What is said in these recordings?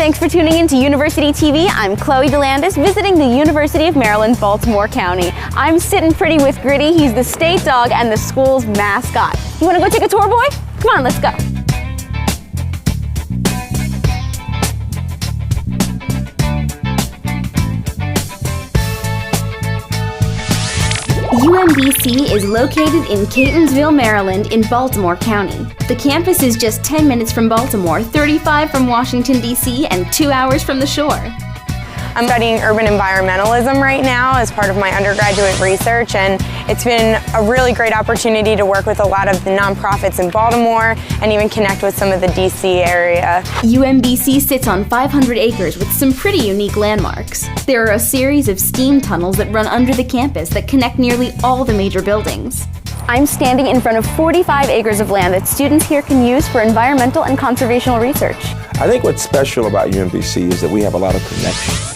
Thanks for tuning in to University TV. I'm Chloe DeLandis, visiting the University of Maryland, Baltimore County. I'm sitting pretty with Gritty. He's the state dog and the school's mascot. You want to go take a tour, boy? Come on, let's go. UMBC is located in Catonsville, Maryland in Baltimore County. The campus is just 10 minutes from Baltimore, 35 from Washington, D.C., and 2 hours from the shore. I'm studying urban environmentalism right now as part of my undergraduate research, and it's been a really great opportunity to work with a lot of the nonprofits in Baltimore and even connect with some of the DC area. UMBC sits on 500 acres with some pretty unique landmarks. There are a series of steam tunnels that run under the campus that connect nearly all the major buildings. I'm standing in front of 45 acres of land that students here can use for environmental and conservational research. I think what's special about UMBC is that we have a lot of connections.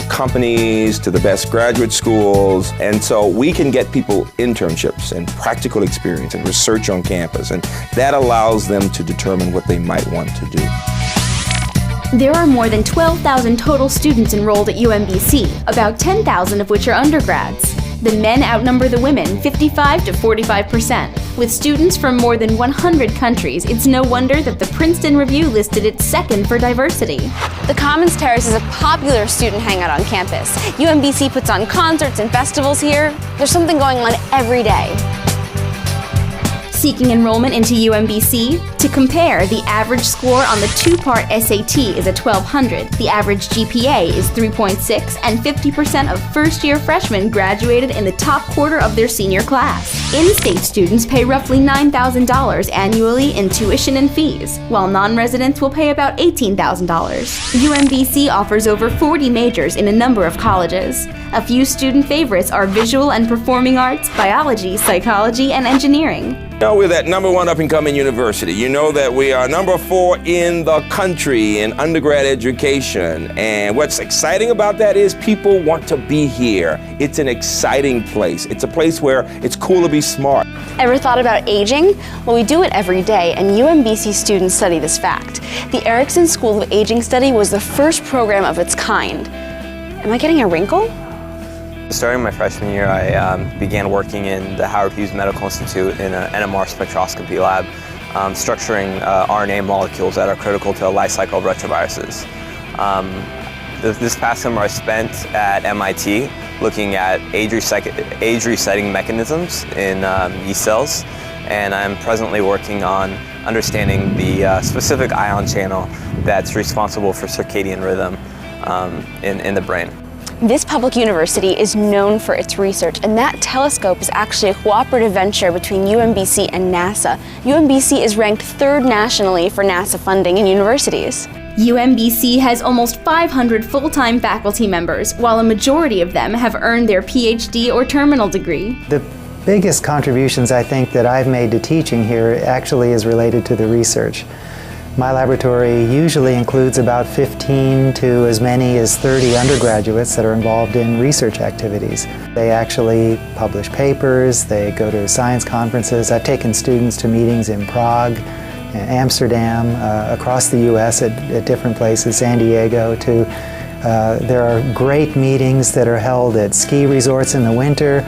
Companies, to the best graduate schools, and so we can get people internships and practical experience and research on campus, and that allows them to determine what they might want to do. There are more than 12,000 total students enrolled at UMBC, about 10,000 of which are undergrads. The men outnumber the women 55 to 45%. With students from more than 100 countries, it's no wonder that the Princeton Review listed it second for diversity. The Commons Terrace is a popular student hangout on campus. UMBC puts on concerts and festivals here. There's something going on every day. Seeking enrollment into UMBC? To compare, the average score on the two-part SAT is a 1200, the average GPA is 3.6, and 50% of first-year freshmen graduated in the top quarter of their senior class. In-state students pay roughly $9,000 annually in tuition and fees, while non-residents will pay about $18,000. UMBC offers over 40 majors in a number of colleges. A few student favorites are visual and performing arts, biology, psychology, and engineering. You know, we're that #1 up-and-coming university. You know that we are #4 in the country in undergrad education. And what's exciting about that is people want to be here. It's an exciting place. It's a place where it's cool to be smart. Ever thought about aging? Well, we do it every day, and UMBC students study this fact. The Erickson School of Aging Study was the first program of its kind. Am I getting a wrinkle? Starting my freshman year, I began working in the Howard Hughes Medical Institute in an NMR spectroscopy lab, structuring RNA molecules that are critical to the life cycle of retroviruses. This past summer I spent at MIT looking at age resetting mechanisms in yeast cells, and I'm presently working on understanding the specific ion channel that's responsible for circadian rhythm in the brain. This public university is known for its research, and that telescope is actually a cooperative venture between UMBC and NASA. UMBC is ranked 3rd nationally for NASA funding in universities. UMBC has almost 500 full-time faculty members, while a majority of them have earned their PhD or terminal degree. The biggest contributions I think that I've made to teaching here actually is related to the research. My laboratory usually includes about 15 to as many as 30 undergraduates that are involved in research activities. They actually publish papers, they go to science conferences. I've taken students to meetings in Prague, Amsterdam, across the U.S. at different places, San Diego too. There are great meetings that are held at ski resorts in the winter,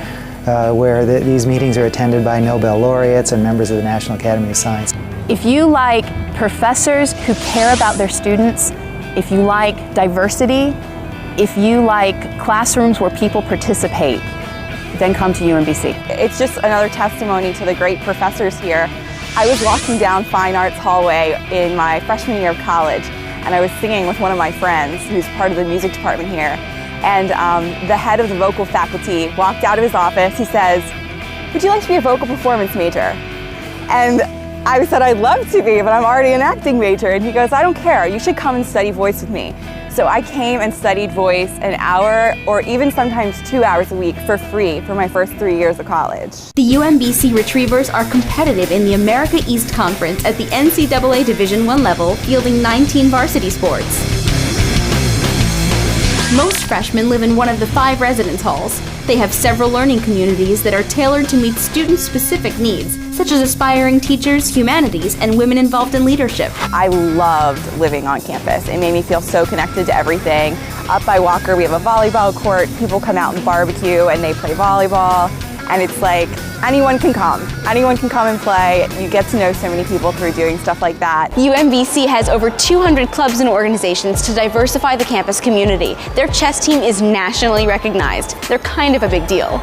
where these meetings are attended by Nobel laureates and members of the National Academy of Science. If you like professors who care about their students, if you like diversity, if you like classrooms where people participate, then come to UMBC. It's just another testimony to the great professors here. I was walking down Fine Arts hallway in my freshman year of college, and I was singing with one of my friends who's part of the music department here. And the head of the vocal faculty walked out of his office. He says, "Would you like to be a vocal performance major?" And I said, "I'd love to be, but I'm already an acting major." And he goes, "I don't care, you should come and study voice with me." So I came and studied voice an hour or even sometimes 2 hours a week for free for my first 3 years of college. The UMBC Retrievers are competitive in the America East Conference at the NCAA Division I level, fielding 19 varsity sports. Most freshmen live in one of the 5 residence halls. They have several learning communities that are tailored to meet student-specific needs, such as aspiring teachers, humanities, and women involved in leadership. I loved living on campus. It made me feel so connected to everything. Up by Walker, we have a volleyball court. People come out and barbecue and they play volleyball. And it's like, anyone can come. Anyone can come and play. You get to know so many people through doing stuff like that. UMBC has over 200 clubs and organizations to diversify the campus community. Their chess team is nationally recognized. They're kind of a big deal.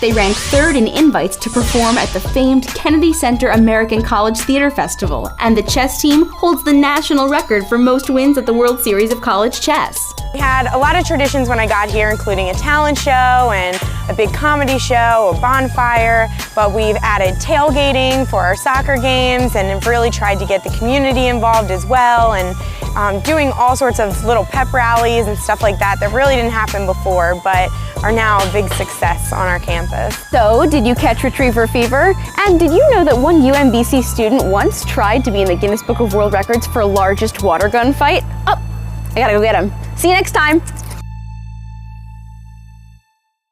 They rank third in invites to perform at the famed Kennedy Center American College Theater Festival, and the chess team holds the national record for most wins at the World Series of College Chess. We had a lot of traditions when I got here, including a talent show and a big comedy show, a bonfire, but we've added tailgating for our soccer games and have really tried to get the community involved as well, and doing all sorts of little pep rallies and stuff like that that really didn't happen before, but are now a big success on our campus. So, did you catch retriever fever? And did you know that one UMBC student once tried to be in the Guinness Book of World Records for largest water gun fight? Oh, I gotta go get him. See you next time.